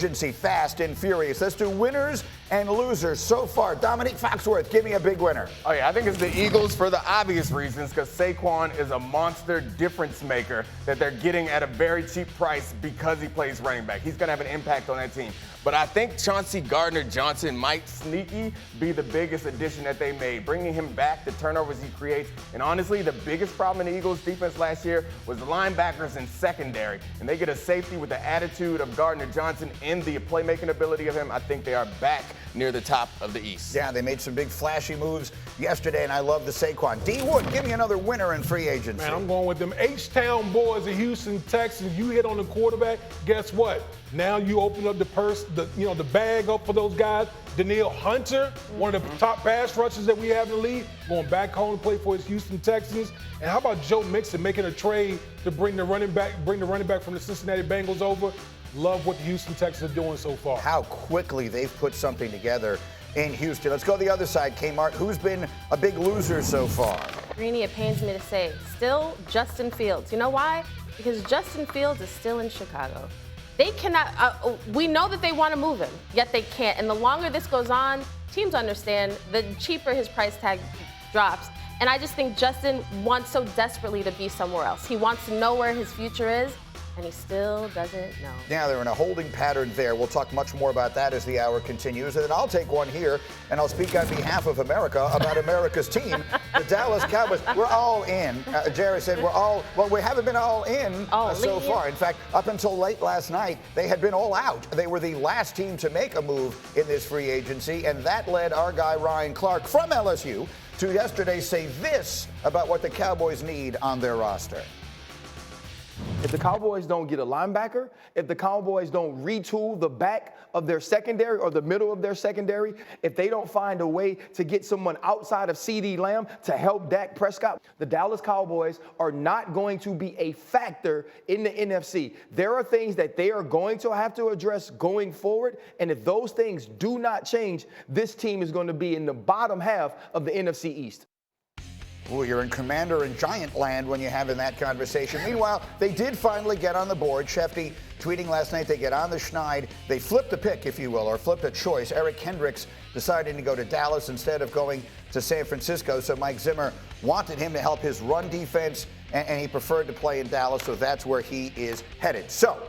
agency fast and furious. Let's do winners and losers so far. Dominique Foxworth, give me a big winner. Oh, yeah, I think it's the Eagles for the obvious reasons, because Saquon is a monster difference maker that they're getting at a very cheap price because he plays running back. He's going to have an impact on that team. But I think Chauncey Gardner-Johnson might sneaky be the biggest addition that they made, bringing him back, the turnovers he creates. And honestly, the biggest problem in the Eagles defense last year was the linebackers and secondary. And they get a safety with the attitude of Gardner-Johnson and the playmaking ability of him. I think they are back near the top of the East. Yeah, they made some big flashy moves yesterday, and I love the Saquon. D. Wood, give me another winner in free agency. Man, I'm going with them H-Town boys in Houston, Texas. You hit on the quarterback, guess what? Now you open up the purse, the bag up for those guys. Danielle Hunter, one of the top pass rushers that we have in the league, going back home to play for his Houston Texans. And how about Joe Mixon making a trade to bring the running back from the Cincinnati Bengals over? Love what the Houston Texans are doing so far. How quickly they've put something together in Houston. Let's go to the other side, Kmart. Who's been a big loser so far? Greeny, it pains me to say, still Justin Fields. You know why? Because Justin Fields is still in Chicago. They cannot, we know that they want to move him, yet they can't. And the longer this goes on, teams understand, the cheaper his price tag drops. And I just think Justin wants so desperately to be somewhere else. He wants to know where his future is, and he still doesn't know. Yeah, they're in a holding pattern there. We'll talk much more about that as the hour continues. And then I'll take one here, and I'll speak on behalf of America about America's team, the Dallas Cowboys. We're all in. Jerry said we haven't been all in so far. In fact, up until late last night, they had been all out. They were the last team to make a move in this free agency, and that led our guy Ryan Clark from LSU to yesterday say this about what the Cowboys need on their roster. If the Cowboys don't get a linebacker, if the Cowboys don't retool the back of their secondary or the middle of their secondary, if they don't find a way to get someone outside of CeeDee Lamb to help Dak Prescott, the Dallas Cowboys are not going to be a factor in the NFC. There are things that they are going to have to address going forward, and if those things do not change, this team is going to be in the bottom half of the NFC East. Ooh, you're in Commander and Giant land when you're having that conversation. Meanwhile, they did finally get on the board. Shefty tweeting last night, they get on the schneid. They flipped a pick, if you will, or flipped a choice. Eric Kendricks deciding to go to Dallas instead of going to San Francisco. So Mike Zimmer wanted him to help his run defense, and he preferred to play in Dallas, so that's where he is headed. So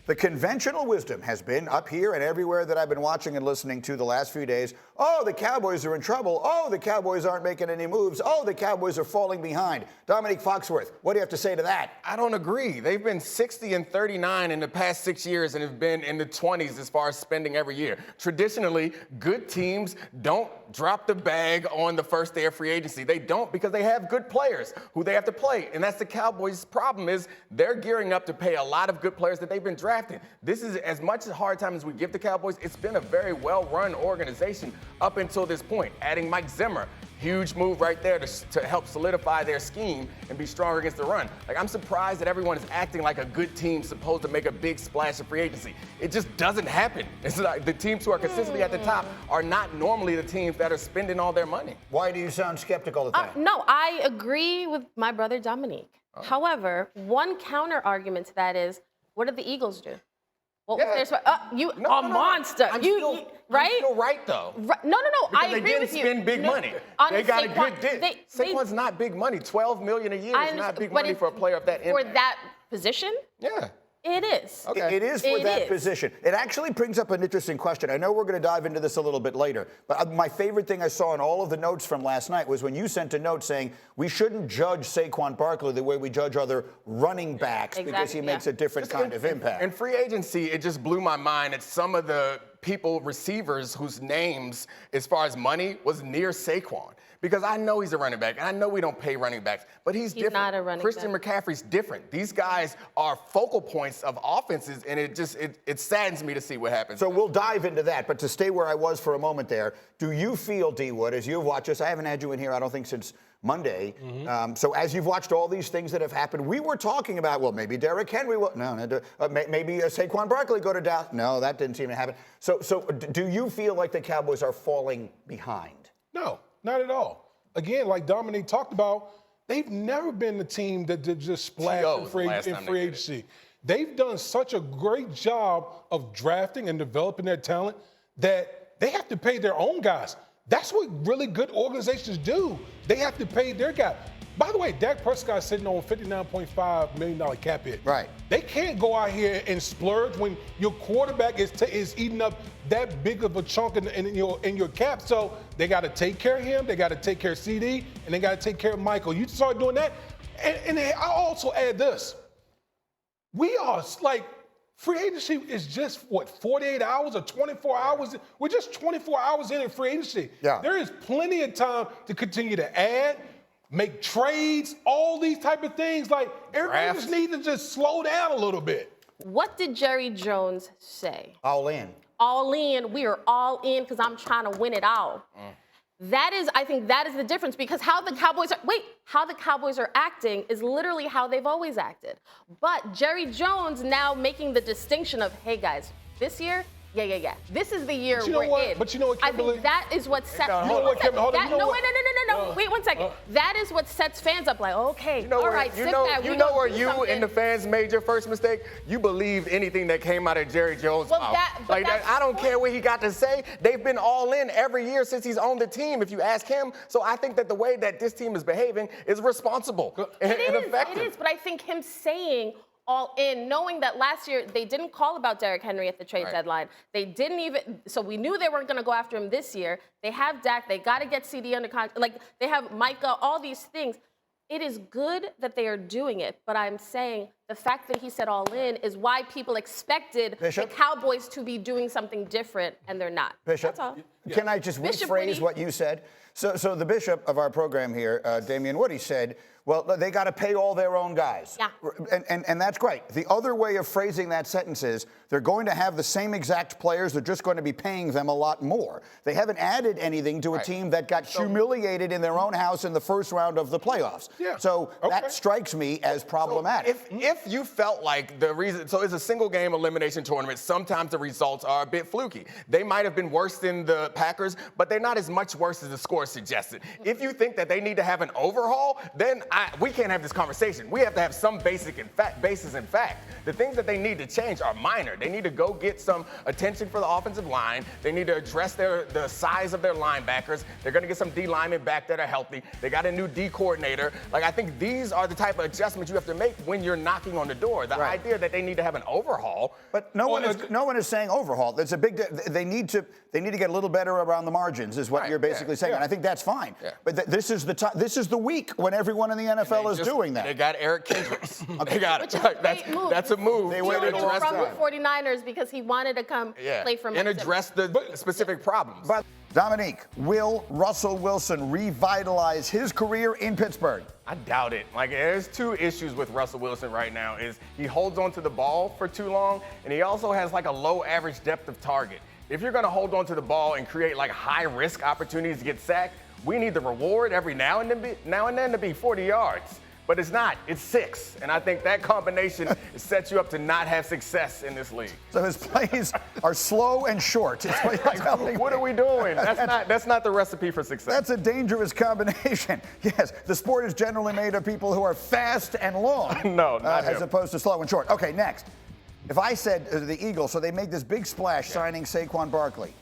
the conventional wisdom has been up here and everywhere that I've been watching and listening to the last few days. Oh, the Cowboys are in trouble. Oh, the Cowboys aren't making any moves. Oh, the Cowboys are falling behind. Dominique Foxworth, what do you have to say to that? I don't agree. They've been 60-39 in the past 6 years and have been in the 20s as far as spending every year. Traditionally, good teams don't drop the bag on the first day of free agency. They don't, because they have good players who they have to play. And that's the Cowboys' problem, is they're gearing up to pay a lot of good players that they've been drafting. This is as much a hard time as we give the Cowboys. It's been a very well-run organization up until this point. Adding Mike Zimmer, huge move right there to help solidify their scheme and be stronger against the run. Like, I'm surprised that everyone is acting like a good team supposed to make a big splash of free agency. It just doesn't happen. It's like the teams who are consistently at the top are not normally the teams that are spending all their money. Why do you sound skeptical of that? No, I agree with my brother Dominique. However, one counter argument to that is, what did the Eagles do? What was their monster. I'm right? still right, though. No. I agree with you. They didn't spend big money. They got a good deal. Saquon's not big money. $12 million a year is not big money for a player of that impact. For that position? Yeah. It is. Okay. It is for that position. It actually brings up an interesting question. I know we're going to dive into this a little bit later, but my favorite thing I saw in all of the notes from last night was when you sent a note saying we shouldn't judge Saquon Barkley the way we judge other running backs because he makes a different kind of impact. In free agency, it just blew my mind at some of the receivers whose names, as far as money, was near Saquon. Because I know he's a running back, and I know we don't pay running backs, but he's different. Not a running Christian McCaffrey's different. These guys are focal points of offenses, and it saddens me to see what happens. So we'll dive into that, but to stay where I was for a moment there, do you feel, D. Wood, as you've watched us, I haven't had you in here, I don't think, since Monday. So as you've watched all these things that have happened, we were talking about, well, maybe Derrick Henry will, maybe Saquon Barkley go to Dallas. No, that didn't seem to happen. So do you feel like the Cowboys are falling behind? No, not at all. Again, like Dominique talked about, they've never been the team that just splashed in free agency. they've done such a great job of drafting and developing their talent that they have to pay their own guys. That's what really good organizations do. They have to pay their guys. By the way, Dak Prescott's sitting on a $59.5 million cap hit. Right. They can't go out here and splurge when your quarterback is eating up that big of a chunk in your cap. So they got to take care of him. They got to take care of CD, and they got to take care of Michael. You start doing that. And I also add this. We are like, free agency is just, 48 hours or 24 hours? We're just 24 hours in free agency. Yeah. There is plenty of time to continue to add, make trades, all these type of things. Like, everybody just needs to just slow down a little bit. What did Jerry Jones say? All in. All in. We are all in because I'm trying to win it all. I think that is the difference, because how the Cowboys are acting is literally how they've always acted. But Jerry Jones now making the distinction of, hey guys, this year, yeah. This is the year we're in. But you know what, Kimberly? I think that is what sets. Wait 1 second. That is what sets fans up. Like, okay, all right, sit back. You know where you and the fans made your first mistake? You believed anything that came out of Jerry Jones' mouth. I don't care what he got to say. They've been all in every year since he's owned the team, if you ask him. So I think that the way that this team is behaving is responsible and effective. It is, but I think him saying all in, knowing that last year they didn't call about Derrick Henry at the trade deadline. They didn't even, so we knew they weren't going to go after him this year. They have Dak. They got to get CD under contract. Like, they have Micah, all these things. It is good that they are doing it, but I'm saying the fact that he said all in is why people expected the Cowboys to be doing something different, and they're not. Bishop, that's all. Can I just rephrase what you said? So the bishop of our program here, Damian Woody, said, well, they got to pay all their own guys. Yeah. And that's great. The other way of phrasing that sentence is they're going to have the same exact players. They're just going to be paying them a lot more. They haven't added anything to a team that got humiliated in their own house in the first round of the playoffs. Yeah. So that strikes me as problematic. So if you felt like the reason, so it's a single game elimination tournament, sometimes the results are a bit fluky. They might have been worse than the Packers, but they're not as much worse as the score suggested. If you think that they need to have an overhaul, then we can't have this conversation. We have to have some basis in fact. The things that they need to change are minor. They need to go get some attention for the offensive line. They need to address the size of their linebackers. They're going to get some D linemen back that are healthy. They got a new D coordinator. Like, I think these are the type of adjustments you have to make when you're knocking on the door. The idea that they need to have an overhaul. But no one is saying overhaul. That's a big. They need to get a little better around the margins, is what you're basically saying, and I think that's fine. Yeah. But this is the week when everyone in the NFL is doing that. They got Eric Kendricks. They got it. That's a move. They waited from the 49ers because he wanted to come play for and address the specific problems. But Dominique, will Russell Wilson revitalize his career in Pittsburgh? I doubt it. Like, there's two issues with Russell Wilson right now. Is he holds on to the ball for too long, and he also has like a low average depth of target. If you're going to hold on to the ball and create like high risk opportunities to get sacked, we need the reward every now and then to be 40 yards. But it's not. It's 6. And I think that combination sets you up to not have success in this league. So his plays are slow and short. It's what are we doing? That's not the recipe for success. That's a dangerous combination. Yes, the sport is generally made of people who are fast and long. No, not as opposed to slow and short. Okay, next. If I said the Eagles, so they made this big splash signing Saquon Barkley.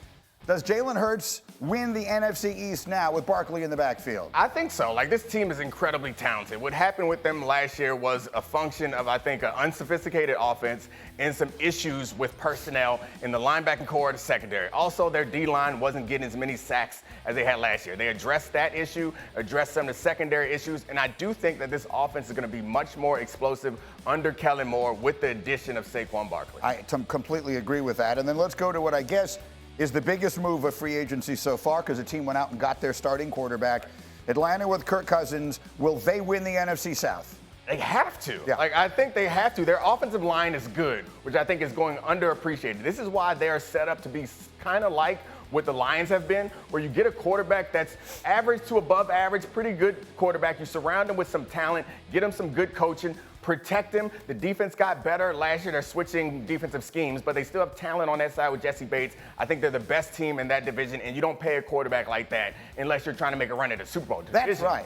Does Jalen Hurts win the NFC East now with Barkley in the backfield? I think so. Like, this team is incredibly talented. What happened with them last year was a function of, I think, an unsophisticated offense and some issues with personnel in the linebacking core and the secondary. Also, their D-line wasn't getting as many sacks as they had last year. They addressed that issue, addressed some of the secondary issues, and I do think that this offense is going to be much more explosive under Kellen Moore with the addition of Saquon Barkley. I completely agree with that. And then let's go to what I guess is the biggest move of free agency so far, because the team went out and got their starting quarterback. Atlanta with Kirk Cousins. Will they win the NFC South? They have to. Yeah. Like, I think they have to. Their offensive line is good, which I think is going underappreciated. This is why they are set up to be kind of like what the Lions have been, where you get a quarterback that's average to above average, pretty good quarterback. You surround him with some talent, get him some good coaching, protect him. The defense got better last year. They're switching defensive schemes, but they still have talent on that side with Jesse Bates. I think they're the best team in that division, and you don't pay a quarterback like that unless you're trying to make a run at the Super Bowl. That's right.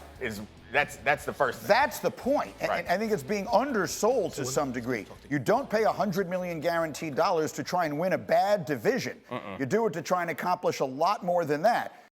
That's the first thing. That's the point. Right. And I think it's being undersold to some degree. You don't pay $100 million guaranteed dollars to try and win a bad division. You do it to try and accomplish a lot more than that.